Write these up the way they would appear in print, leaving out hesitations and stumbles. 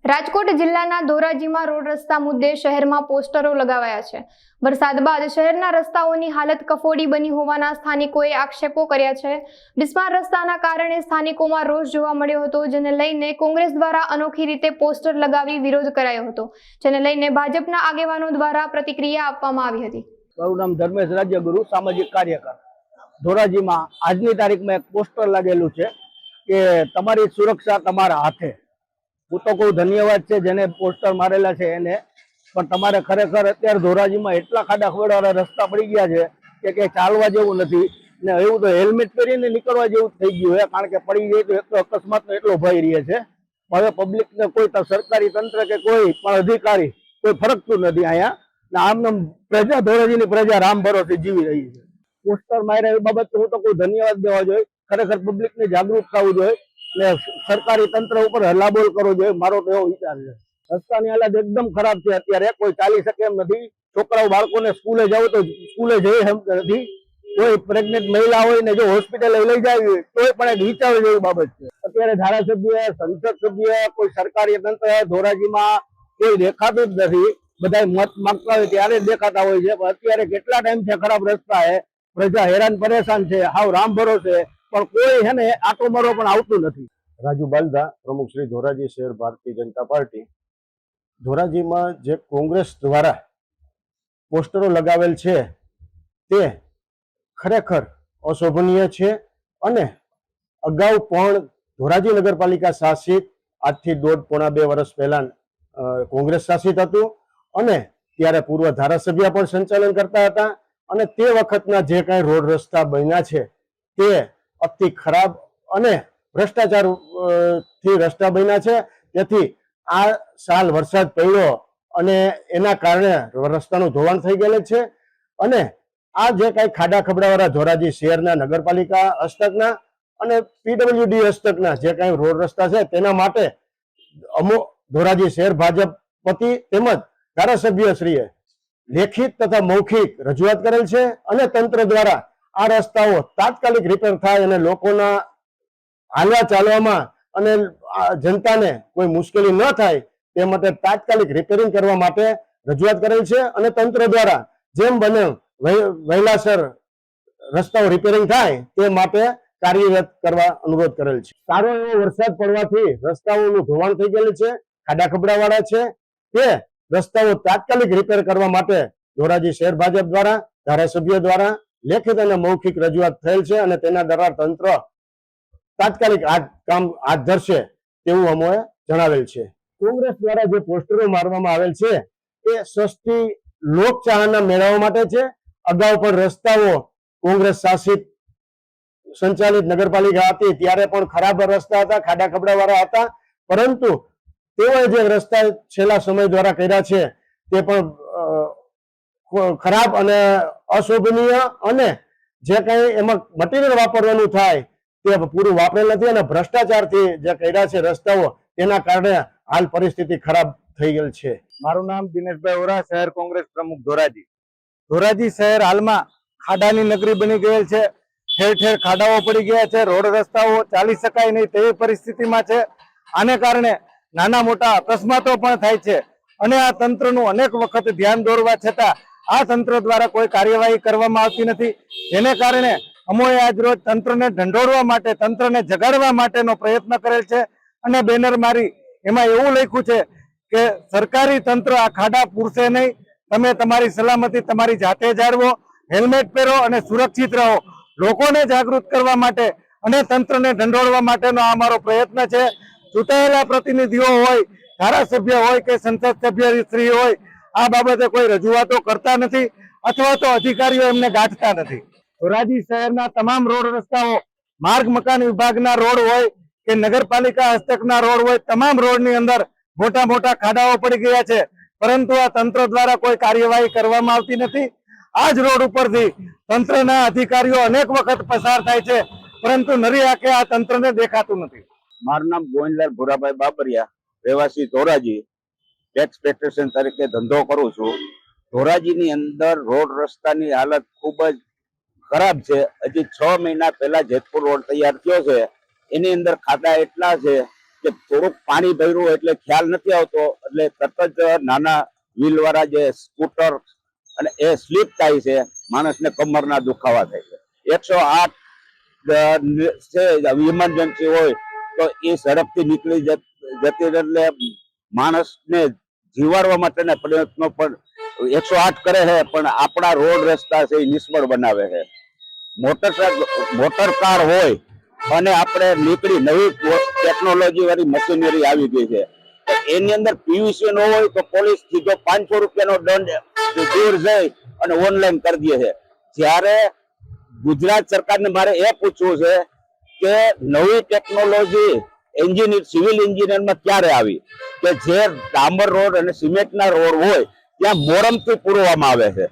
રાજકોટ જિલ્લાના ધોરાજીમાં રોડ રસ્તા મુદ્દે શહેરમાં પોસ્ટરો લગાવાયા છે। વરસાદ બાદ શહેરના રસ્તાઓની હાલત કફોડી બની હોવાના સ્થાનિકોએ આક્ષેપો કર્યા છે। બિસ્માર રસ્તાના કારણે સ્થાનિકોમાં રોષ જોવા મળ્યો હતો, જેને લઈને કોંગ્રેસ દ્વારા અનોખી રીતે પોસ્ટર લગાવી વિરોધ કરાયો હતો, જેને લઈને ભાજપના આગેવાનો દ્વારા પ્રતિક્રિયા આપવામાં આવી હતી। મારું નામ ધર્મેશ રાજ્યગુરુ, સામાજિક કાર્યકર। ધોરાજીમાં આજની તારીખમાં એક પોસ્ટર લાગેલું છે કે તમારી સુરક્ષા તમારા હાથે। હું તો કહું ધન્યવાદ છે જેને પોસ્ટર મારેલા છે એને, પણ તમારે ખરેખર અત્યારે ધોરાજીમાં એટલા ખાડા ખવડાવાળા રસ્તા પડી ગયા છે કે કંઈ ચાલવા જેવું નથી ને એવું તો હેલ્મેટ પહેરીને નીકળવા જેવું થઈ ગયું છે, કારણ કે પડી જાય તો એટલો અકસ્માતનો એટલો ભય રહે છે। હવે પબ્લિકને કોઈ સરકારી તંત્ર કે કોઈ પણ અધિકારી કોઈ ફરકતું નથી અહીંયા ને આમને પ્રજા, ધોરાજીની પ્રજા રામ ભરોસે જીવી રહી છે। પોસ્ટર માર્યા એ બાબત હું તો કોઈ ધન્યવાદ દેવા જોઈએ। ખરેખર પબ્લિકને જાગૃત થવું જોઈએ ને સરકારી તંત્ર ઉપર હલ્લાબોલ કરવો જોઈએ, મારો તો એવો વિચાર છે। રસ્તાની હાલત એકદમ ખરાબ છે, અત્યારે કોઈ ચાલી શકે એમ નથી। છોકરાઓ બાળકોને સ્કૂલે જવું તો સ્કૂલે જઈ શકતા નથી। કોઈ પ્રેગ્નેન્ટ મહિલા હોય ને જો હોસ્પિટલે લઈ જાય તોય પણ એક વિચારવા જેવી બાબત છે। અત્યારે ધારાસભ્ય, સંસદ સભ્ય, કોઈ સરકારી તંત્ર ધોરાજીમાં કોઈ દેખાતું જ નથી। બધા મત માંગતા હોય ત્યારે દેખાતા હોય છે, પણ અત્યારે કેટલા ટાઈમ છે ખરાબ રસ્તા છે, પ્રજા હેરાન પરેશાન છે, હાવ રામ ભરોસે, પણ કોઈ છે ને આટો મારો પણ આવતું નથી। રાજુ બાલદા, પ્રમુખ શ્રી ધોરાજી શહેર ભારતીય જનતા પાર્ટી। ધોરાજીમાં જે કોંગ્રેસ દ્વારા પોસ્ટરો લગાવેલ છે તે ખરેખર અશોભનીય છે અને અગાઉ પણ ધોરાજી નગરપાલિકા શાસિત આજથી 1.5-2 વર્ષ પહેલા કોંગ્રેસ શાસિત હતું અને ત્યારે પૂર્વ ધારાસભ્ય પણ સંચાલન કરતા હતા અને તે વખતના જે કાંઈ રોડ રસ્તા બન્યા છે તે અતિ ખરાબ અને ભ્રષ્ટાચાર થી રસ્તા બન્યા છે। તેથી આ સાલ વરસાદ પડ્યો અને એના કારણે રસ્તાનું ધોવાણ થઈ ગયેલું છે અને આ જે કાંઈ ખાડા ખબડાવાળા ધોરાજી શહેરના નગરપાલિકા હસ્તકના અને પીડબ્લ્યુડી હસ્તકના જે કાંઈ રોડ રસ્તા છે તેના માટે અમુક ધોરાજી શહેર ભાજપ વતી તેમજ ધારાસભ્યશ્રીએ લેખિત તથા મૌખિક રજૂઆત કરેલ છે અને તંત્ર દ્વારા આ રસ્તાઓ તાત્કાલિક રિપેર થાય અને લોકોના હાલવા ચાલવામાં અને જનતાને કોઈ મુશ્કેલી ન થાય તે માટે તાત્કાલિક રિપેરિંગ કરવા માટે રજૂઆત કરેલ છે અને તંત્ર દ્વારા જેમ બને વહેલાસર રસ્તાઓ રિપેરિંગ થાય તે માટે કાર્યરત કરવા અનુરોધ કરેલ છે। સારો એવો વરસાદ પડવાથી રસ્તાઓનું ધોવાણ થઈ ગયેલું છે, ખાડા ખબડાવાળા છે, તે રસ્તાઓ તાત્કાલિક રિપેર કરવા માટે ધોરાજી શહેર ભાજપ દ્વારા, ધારાસભ્ય દ્વારા લેખિત અને મૌખિક રજૂઆત થયેલ છે અને તેના દ્વારા તંત્ર તાત્કાલિક આ કામ હાથ ધરશે તેવું અમોએ જણાવેલ છે। કોંગ્રેસ દ્વારા જે પોસ્ટરો મારવામાં આવેલ છે એ સસ્તી લોકચાહના મેળવવા માટે છે। અગાઉ પણ રસ્તાઓ કોંગ્રેસ શાસિત સંચાલિત નગરપાલિકા હતી ત્યારે પણ ખરાબ રસ્તા હતા, ખાડા ખબડાવાળા હતા, પરંતુ તેઓએ જે રસ્તા છેલ્લા સમય દ્વારા કર્યા છે તે પણ ખરાબ અને અશોભનીય અને જે કંઈ એમાં મટીરિયલ વાપરવાનું થાય તે પૂરું વાપરેલ નથી અને ભ્રષ્ટાચારથી જે કર્યા છે રસ્તાઓ તેના કારણે હાલ પરિસ્થિતિ ખરાબ થઈ ગયેલ છે। મારું નામ દિનેશભાઈ ઓરા, શહેર કોંગ્રેસ પ્રમુખ ધોરાજી। ધોરાજી શહેર હાલમાં ખાડાની નગરી બની ગયેલ છે। ઠેર ઠેર ખાડાઓ પડી ગયા છે, રોડ રસ્તાઓ ચાલી શકાય નહીં તેવી પરિસ્થિતિમાં છે। આને કારણે નાના મોટા અકસ્માતો પણ થાય છે અને આ તંત્રનું અનેક વખત ધ્યાન દોરવા છતાં આ તંત્ર દ્વારા કોઈ કાર્યવાહી કરવામાં આવતી નથી, જેને કારણે અમોએ આજ રોજ તંત્રને ઢંઢોળવા માટે, તંત્રને જગાડવા માટેનો પ્રયત્ન કરેલ છે અને બેનર મારી એમાં એવું લખ્યું છે કે સરકારી તંત્ર આ ખાડા પૂરશે નહીં, તમે તમારી સલામતી તમારી જાતે જાળવો, હેલ્મેટ પહેરો અને સુરક્ષિત રહો। લોકોને જાગૃત કરવા માટે અને તંત્રને ઢંઢોળવા માટેનો આ અમારો પ્રયત્ન છે। ચૂંટાયેલા પ્રતિનિધિઓ હોય, ધારાસભ્ય હોય કે સંસદ સભ્યશ્રી હોય, આ બાબતે કોઈ રજૂઆતો કરતા નથી અથવા તો અધિકારીઓ એમને ગાંઠતા નથી। ધોરાજી શહેરના તમામ રોડ રસ્તાઓ, માર્ગ મકાન વિભાગના રોડ હોય કે નગરપાલિકા હસ્તકના રોડ હોય, તમામ રોડની અંદર મોટા મોટા ખાડાઓ પડી ગયા છે, પરંતુ આ તંત્ર દ્વારા કોઈ કાર્યવાહી કરવામાં આવતી નથી। આ જ રોડ ઉપરથી તંત્રના અધિકારીઓ અનેક વખત પસાર થાય છે, પરંતુ નરી આંખે આ તંત્રને દેખાતું નથી। મારું નામ ગોવિંદલાલ ભુરાભાઈ બાબરિયા, રહેવાસી ધોરાજી, ટેક્સ પેક્ટેશન તરીકે ધંધો કરું છું। ધોરાજીની અંદર રોડ રસ્તાની હાલત ખૂબ જ ખરાબ છે। હજી 6 મહિના પહેલા જેતપુર રોડ તૈયાર થયો છે, એની અંદર ખાડા એટલા છે કે થોડુંક પાણી ભર્યું એટલે ખ્યાલ નથી આવતો, એટલે તરત જ નાના વ્હીલ વાળા જે સ્કૂટર અને એ સ્લીપ થાય છે, માણસને કમરના દુખાવા થાય છે. 108 છે ઇમરજન્સી હોય તો એ ઝડપથી નીકળી જતી, એટલે માણસને જીવાડવા માટેના પ્રયત્નો પણ 108 કરે છે, પણ આપણા રોડ રસ્તા છે એ નિષ્ફળ બનાવે છે. મોટર કાર હોય અને આપણે નીકળી, નવી ટેકનોલોજી વાળી મશીનરી આવી ગઈ છે, તો એની અંદર પીયુસી ન હોય તો પોલીસ સીધો 500 રૂપિયાનો દંડ દૂર જઈ અને ઓનલાઈન કરી દે છે. જ્યારે ગુજરાત સરકારને મારે એ પૂછવું છે કે નવી ટેકનોલોજી સિવિલ એન્જિનિયરમાં ક્યારે આવી કે જે ડામર રોડ અને સિમેન્ટના રોડ હોય ત્યાં મોરમથી પૂરવામાં આવે છે?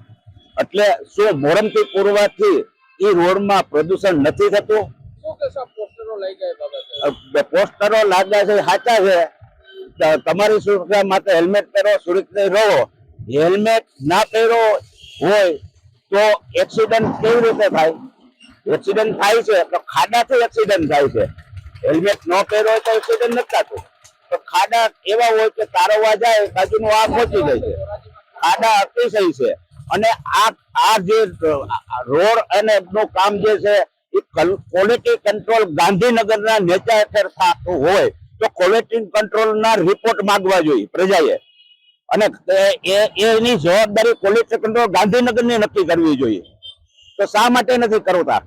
એટલે શું મોરમથી પૂરવાથી એ રોડમાં પ્રદૂષણ નથી થતું? પોસ્ટરો લાગ્યા છે, સાચા છે. તમારી સુરક્ષા માટે હેલ્મેટ પહેરો, સુરક્ષિત રહો. હેલ્મેટ ના પહેરો હોય તો એક્સિડન્ટ કેવી રીતે થાય? એક્સિડન્ટ થાય છે તો ખાડાથી એક્સિડન્ટ થાય છે. હેલ્મેટ ન પહેરો હોય તો એક્સિડન્ટ નથી થતું. તો ખાડા એવા હોય કે તારવવા જાય બાજુનું આ પહોંચી જાય છે. ખાડા અતિશય છે, અને આ જે રોડ અને નું કામ જે છે એ ક્વોલિટી કંટ્રોલ ગાંધીનગરના નેતા હેઠળ થતું હોય તો ક્વોલિટી કંટ્રોલના રિપોર્ટ માંગવા જોઈએ પ્રજાએ, અને એની જવાબદારી ક્વોલિટી કંટ્રોલ ગાંધીનગરની નક્કી કરવી જોઈએ. તો શા માટે નથી કરતા?